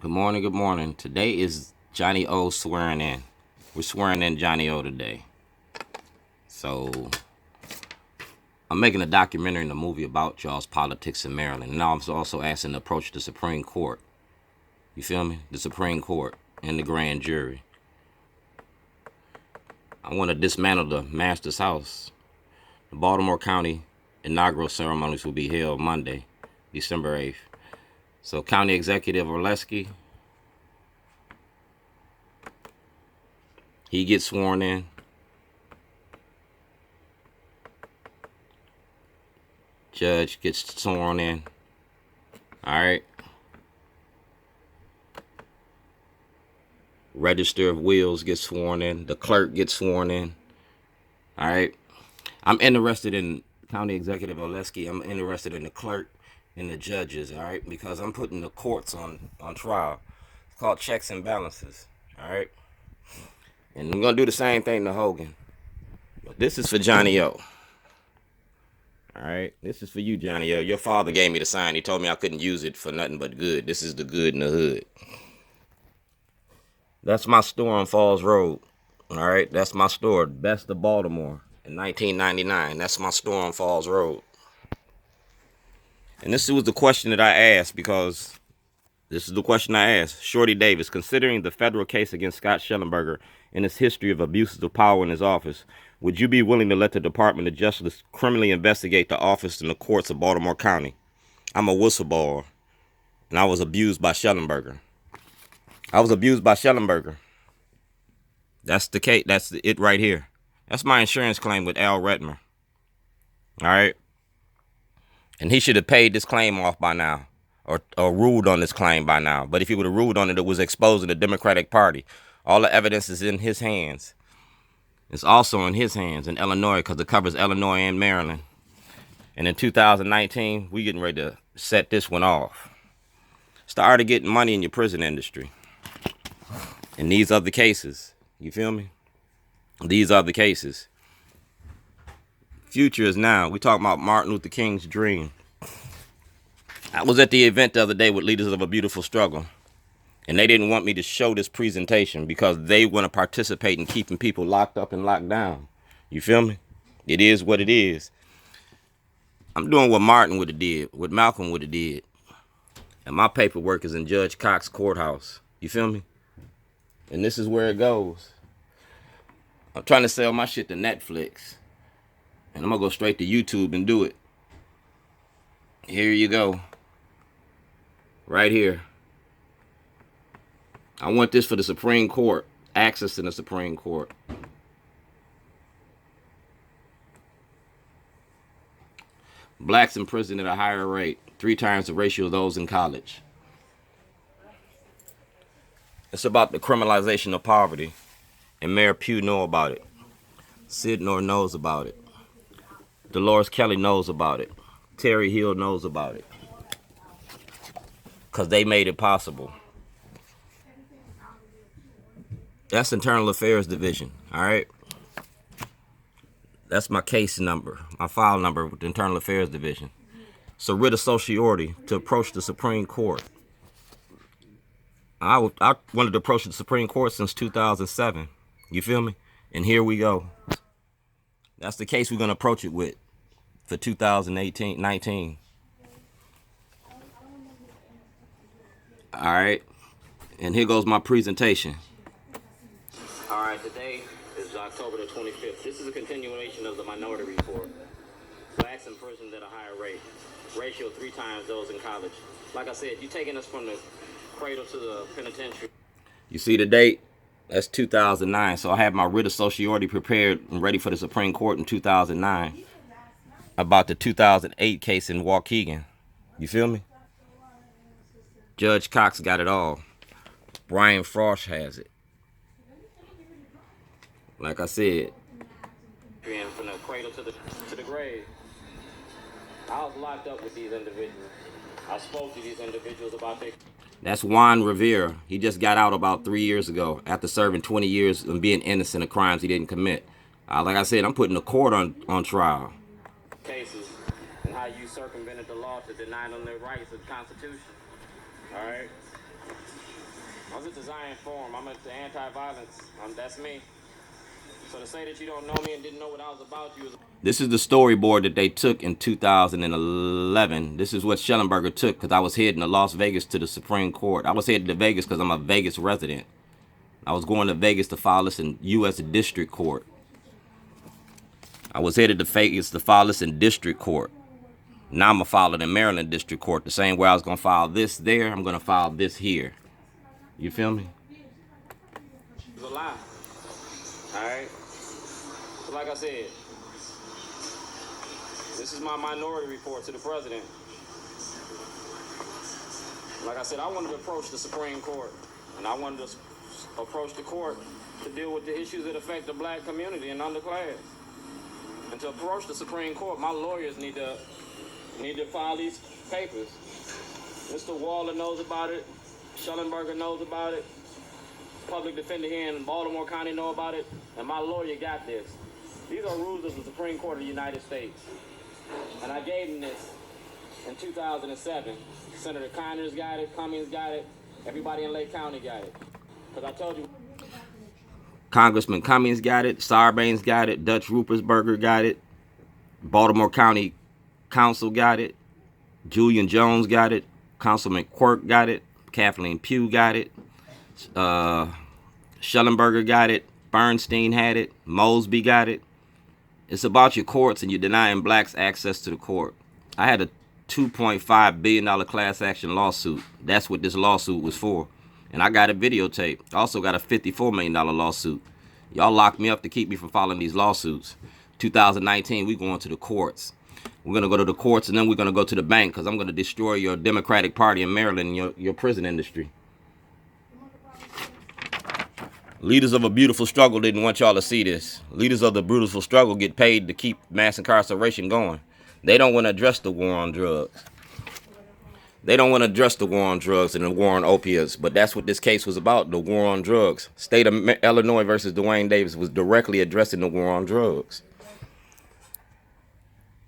Good morning, good morning. Today is Johnny O swearing in. We're swearing in Johnny O today. So, I'm making a documentary and a movie about y'all's politics in Maryland. And now I'm also asking to approach the Supreme Court. You feel me? The Supreme Court and the grand jury. I want to dismantle the master's house. The Baltimore County inaugural ceremonies will be held Monday, December 8th. So, County Executive Olszewski, he gets sworn in. Judge gets sworn in. All right. Register of Wills gets sworn in. The clerk gets sworn in. All right. I'm interested in County Executive Olszewski. I'm interested in the clerk and the judges. All right. Because I'm putting the courts on trial. It's called checks and balances. All right. And I'm going to do the same thing to Hogan. But this is for Johnny O. All right. This is for you, Johnny O. Your father gave me the sign. He told me I couldn't use it for nothing but good. This is the good in the hood. That's my store on Falls Road. All right. That's my store. Best of Baltimore in 1999. That's my store on Falls Road. And this was the question that I asked because this is the question I asked. Shorty Davis, considering the federal case against Scott Shellenberger and his history of abuses of power in his office, would you be willing to let the Department of Justice criminally investigate the office and the courts of Baltimore County? I'm a whistleblower, and I was abused by Shellenberger. I was abused by Shellenberger. That's the case. That's it right here. That's my insurance claim with Al Redmer. All right? And he should have paid this claim off by now. Or ruled on this claim by now. But if he would have ruled on it, it was exposing the Democratic Party. All the evidence is in his hands. It's also in his hands in Illinois because it covers Illinois and Maryland. And in 2019, we getting ready to set this one off. Start getting money in your prison industry. And these are the cases. You feel me? These are the cases. Future is now. We talking about Martin Luther King's dream. I was at the event the other day with Leaders of a Beautiful Struggle, and they didn't want me to show this presentation because they want to participate in keeping people locked up and locked down. You feel me? It is what it is. I'm doing what Martin would have did, what Malcolm would have did, and my paperwork is in Judge Cox's courthouse. You feel me? And this is where it goes. I'm trying to sell my shit to Netflix, and I'm going to go straight to YouTube and do it. Here you go. Right here. I want this for the Supreme Court. Access to the Supreme Court. Blacks in prison at a higher rate. 3 times the ratio of those in college. It's about the criminalization of poverty. And Mayor Pugh knows about it. Sid North knows about it. Dolores Kelly knows about it. Terry Hill knows about it. Because they made it possible. That's Internal Affairs Division, all right? That's my case number, my file number with the Internal Affairs Division. So writ of certiorari to approach the Supreme Court. I wanted to approach the Supreme Court since 2007. You feel me? And here we go. That's the case we're going to approach it with for 2019. All right. And here goes my presentation. All right, today is October the 25th. This is a continuation of the Minority Report. Blacks in prison at a higher rate. Ratio 3 times those in college. Like I said, you're taking us from the cradle to the penitentiary. You see the date? That's 2009. So I had my writ of certiorari prepared and ready for the Supreme Court in 2009 about the 2008 case in Waukegan. You feel me? Judge Cox got it all. Brian Frost has it. Like I said. From the cradle to the grave. I was locked up with these individuals. I spoke to these individuals about their... That's Juan Rivera. He just got out about 3 years ago after serving 20 years and being innocent of crimes he didn't commit. Like I said, I'm putting the court on trial. Cases and how you circumvented the law to deny them their rights of the Constitution. All right? I'm just a Zion Forum. I'm at the anti-violence. That's me. So to say that you don't know me and didn't know what I was about, you was... This is the storyboard that they took in 2011. This is what Shellenberger took because I was heading to Las Vegas to the Supreme Court. I was heading to Vegas because I'm a Vegas resident. I was going to Vegas to file this in U.S. District Court. I was headed to Vegas to file this in District Court. Now I'm going to file it in Maryland District Court. The same way I was going to file this there, I'm going to file this here. You feel me? It's a lie. All right? So like I said, this is my minority report to the president. Like I said, I wanted to approach the Supreme Court, and I wanted to approach the court to deal with the issues that affect the black community and underclass. And to approach the Supreme Court, my lawyers need to file these papers. Mr. Waller knows about it. Shellenberger knows about it. Public defender here in Baltimore County know about it. And my lawyer got this. These are rules of the Supreme Court of the United States. And I gave him this in 2007. Senator Conyers got it. Cummings got it. Everybody in Lake County got it. Because I told you. Congressman Cummings got it. Sarbanes got it. Dutch Rupersberger got it. Baltimore County Council got it. Julian Jones got it. Councilman Quirk got it. Kathleen Pugh got it. Shellenberger got it. Bernstein had it. Mosby got it. It's about your courts and you're denying blacks access to the court. I had a $2.5 billion class action lawsuit. That's what this lawsuit was for. And I got it videotaped. I also got a $54 million lawsuit. Y'all locked me up to keep me from filing these lawsuits. 2019, we going to the courts. We're going to go to the courts and then we're going to go to the bank because I'm going to destroy your Democratic Party in Maryland and your prison industry. Leaders of a beautiful struggle didn't want y'all to see this. Leaders of the beautiful struggle get paid to keep mass incarceration going. They don't want to address the war on drugs. They don't want to address the war on drugs and the war on opiates, but that's what this case was about, the war on drugs. State of Illinois versus Duane Davis was directly addressing the war on drugs.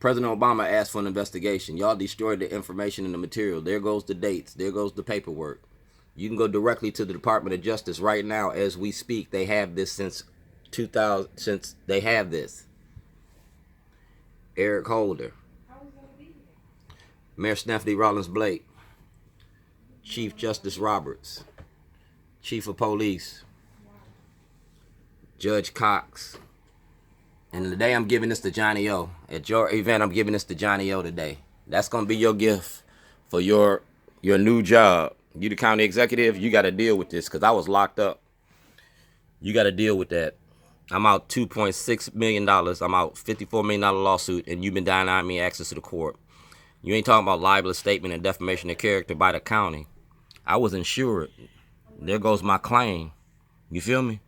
President Obama asked for an investigation. Y'all destroyed the information and the material. There goes the dates. There goes the paperwork. You can go directly to the Department of Justice right now as we speak. They have this since 2000, since they have this. Eric Holder. Mayor Stephanie Rollins Blake. Chief Justice Roberts. Chief of Police. Judge Cox. And today I'm giving this to Johnny O. At your event, I'm giving this to Johnny O today. That's going to be your gift for your new job. You the county executive, you got to deal with this because I was locked up. You got to deal with that. I'm out $2.6 million. I'm out $54 million lawsuit, and you've been denying me access to the court. You ain't talking about libelous statement and defamation of character by the county. I was insured. There goes my claim. You feel me?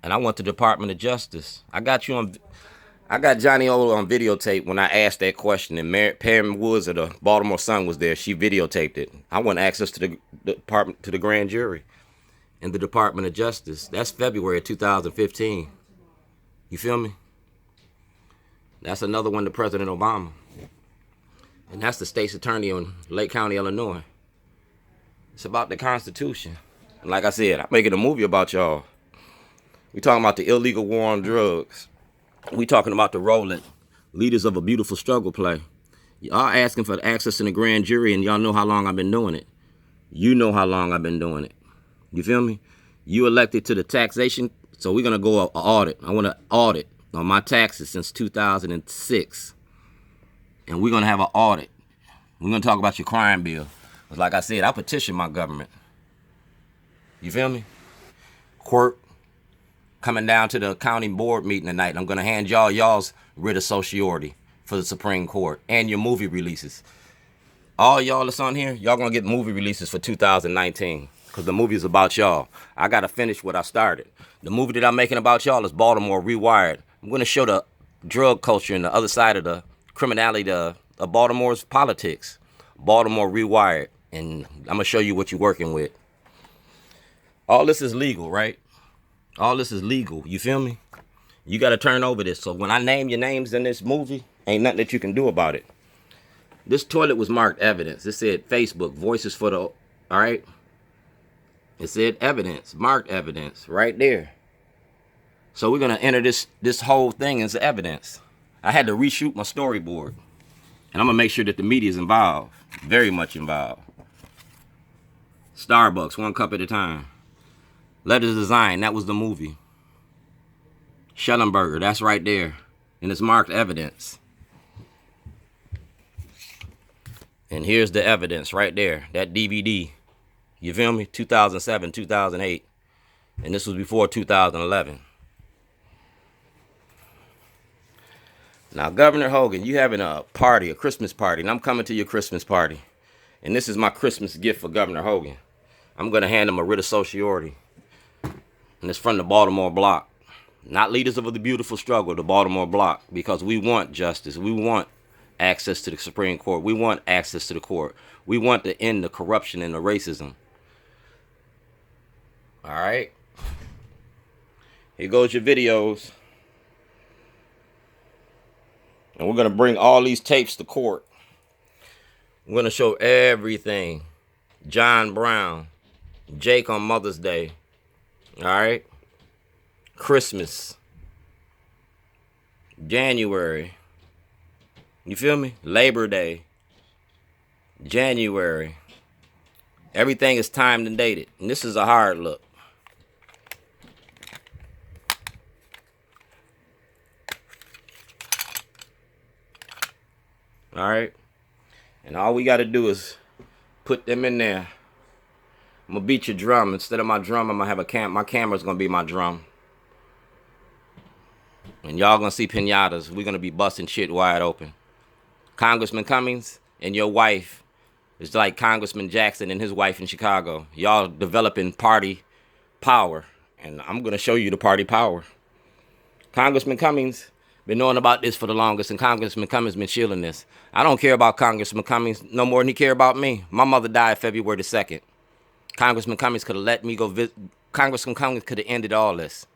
And I went to the Department of Justice. I got Johnny O on videotape when I asked that question, and Pam Woods of the Baltimore Sun was there. She videotaped it. I want access to the department, to the grand jury and the Department of Justice. That's February of 2015. You feel me? That's another one to President Obama. And that's the state's attorney in Lake County, Illinois. It's about the Constitution. And like I said, I'm making a movie about y'all. We talking about the illegal war on drugs. We talking about the role that leaders of a beautiful struggle play. Y'all asking for access in the grand jury, and y'all know how long I've been doing it. You know how long I've been doing it. You feel me? You elected to the taxation, so we're going to go audit. I want to audit on my taxes since 2006. And we're going to have an audit. We're going to talk about your crime bill. Because like I said, I petitioned my government. You feel me? Quirk. Coming down to the county board meeting tonight. And I'm going to hand y'all's writ of sociority for the Supreme Court and your movie releases. All y'all that's on here, y'all going to get movie releases for 2019 because the movie is about y'all. I got to finish what I started. The movie that I'm making about y'all is Baltimore Rewired. I'm going to show the drug culture and the other side of the criminality of Baltimore's politics. Baltimore Rewired. And I'm going to show you what you're working with. All this is legal, right? All this is legal. You feel me? You got to turn over this. So when I name your names in this movie, ain't nothing that you can do about it. This toilet was marked evidence. It said Facebook, voices for the, all right? It said evidence, marked evidence, right there. So we're gonna enter this whole thing as evidence. I had to reshoot my storyboard. And I'm gonna make sure that the media is involved, very much involved. Starbucks, 1 cup at a time. Letters Design, that was the movie. Shellenberger, that's right there. And it's marked evidence. And here's the evidence right there, that DVD. You feel me? 2007, 2008. And this was before 2011. Now, Governor Hogan, you having a party, a Christmas party, and I'm coming to your Christmas party. And this is my Christmas gift for Governor Hogan. I'm going to hand him a writ of certiorari. And it's from the Baltimore block. Not leaders of the beautiful struggle, the Baltimore block. Because we want justice. We want access to the Supreme Court. We want access to the court. We want to end the corruption and the racism. All right. Here goes your videos. And we're going to bring all these tapes to court. We're going to show everything. John Brown. Jake on Mother's Day. All right. Christmas. January. You feel me? Labor Day. January. Everything is timed and dated. And this is a hard look. All right. And all we got to do is put them in there. I'm going to beat your drum. Instead of my drum, I'm going to have my camera's going to be my drum. And y'all going to see pinatas. We're going to be busting shit wide open. Congressman Cummings and your wife is like Congressman Jackson and his wife in Chicago. Y'all developing party power. And I'm going to show you the party power. Congressman Cummings been knowing about this for the longest, and Congressman Cummings been shielding this. I don't care about Congressman Cummings no more than he care about me. My mother died February the 2nd. Congressman Cummings could have let me go visit. Congressman Cummings could have ended all this.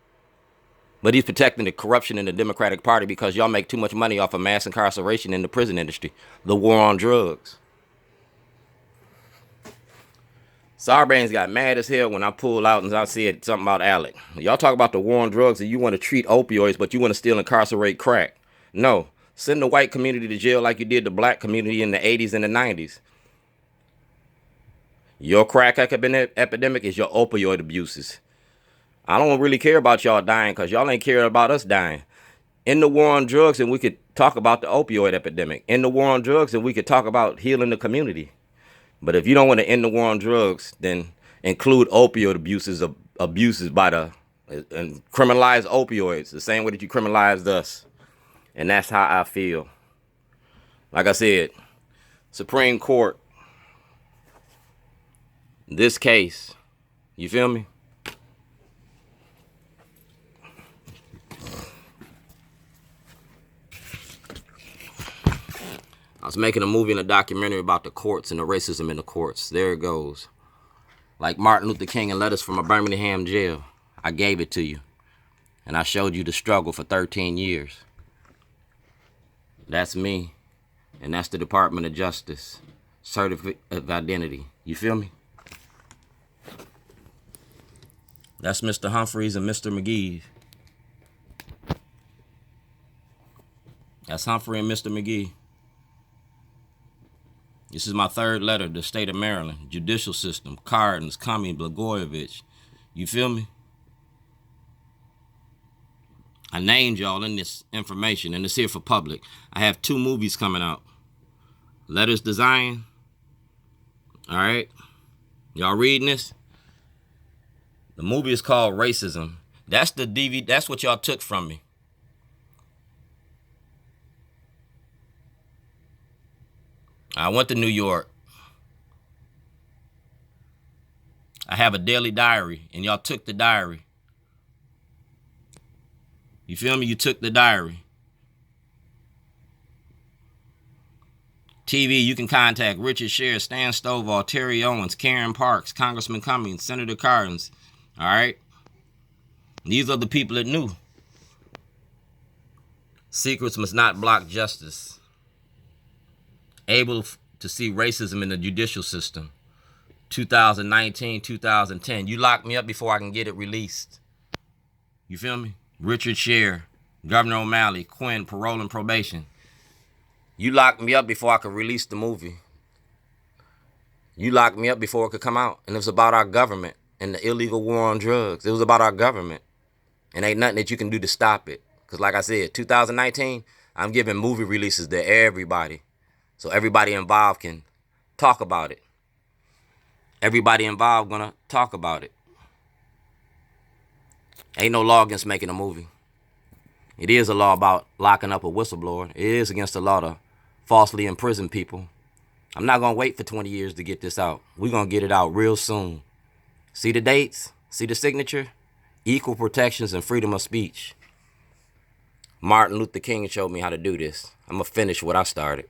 But he's protecting the corruption in the Democratic Party because y'all make too much money off of mass incarceration in the prison industry. The war on drugs. Sarbanes got mad as hell when I pulled out and I said something about Alec. Y'all talk about the war on drugs and you want to treat opioids, but you want to still incarcerate crack. No. Send the white community to jail like you did the black community in the 80s and the 90s. Your crack epidemic is your opioid abuses. I don't really care about y'all dying because y'all ain't care about us dying. In the war on drugs, and we could talk about the opioid epidemic. In the war on drugs, and we could talk about healing the community. But if you don't want to end the war on drugs, then include opioid abuses by and criminalize opioids the same way that you criminalized us. And that's how I feel. Like I said, Supreme Court, this case, you feel me? I was making a movie and a documentary about the courts and the racism in the courts. There it goes. Like Martin Luther King and letters from a Birmingham jail. I gave it to you. And I showed you the struggle for 13 years. That's me. And that's the Department of Justice. Certificate of Identity. You feel me? That's Mr. Humphreys and Mr. McGee. That's Humphrey and Mr. McGee. This is my third letter, the state of Maryland, judicial system, Cardinals, Cummings, Blagojevich. You feel me? I named y'all in this information, and it's here for public. I have 2 movies coming out. Letters Design. All right. Y'all reading this? The movie is called Racism. That's the DVD. That's what y'all took from me. I went to New York. I have a daily diary, and y'all took the diary. You feel me? You took the diary. TV, you can contact Richard Sher, Stan Stovall, Terry Owens, Karen Parks, Congressman Cummings, Senator Cardins. All right? These are the people that knew. Secrets must not block justice. Able to see racism in the judicial system. 2019, 2010. You lock me up before I can get it released. You feel me? Richard Sher, Governor O'Malley, Quinn, parole and probation. You locked me up before I could release the movie. You locked me up before it could come out. And it was about our government and the illegal war on drugs. It was about our government. And ain't nothing that you can do to stop it. Because like I said, 2019, I'm giving movie releases to everybody. So everybody involved can talk about it. Everybody involved gonna talk about it. Ain't no law against making a movie. It is a law about locking up a whistleblower. It is against the law to falsely imprison people. I'm not gonna wait for 20 years to get this out. We're gonna get it out real soon. See the dates? See the signature? Equal protections and freedom of speech. Martin Luther King showed me how to do this. I'm gonna finish what I started.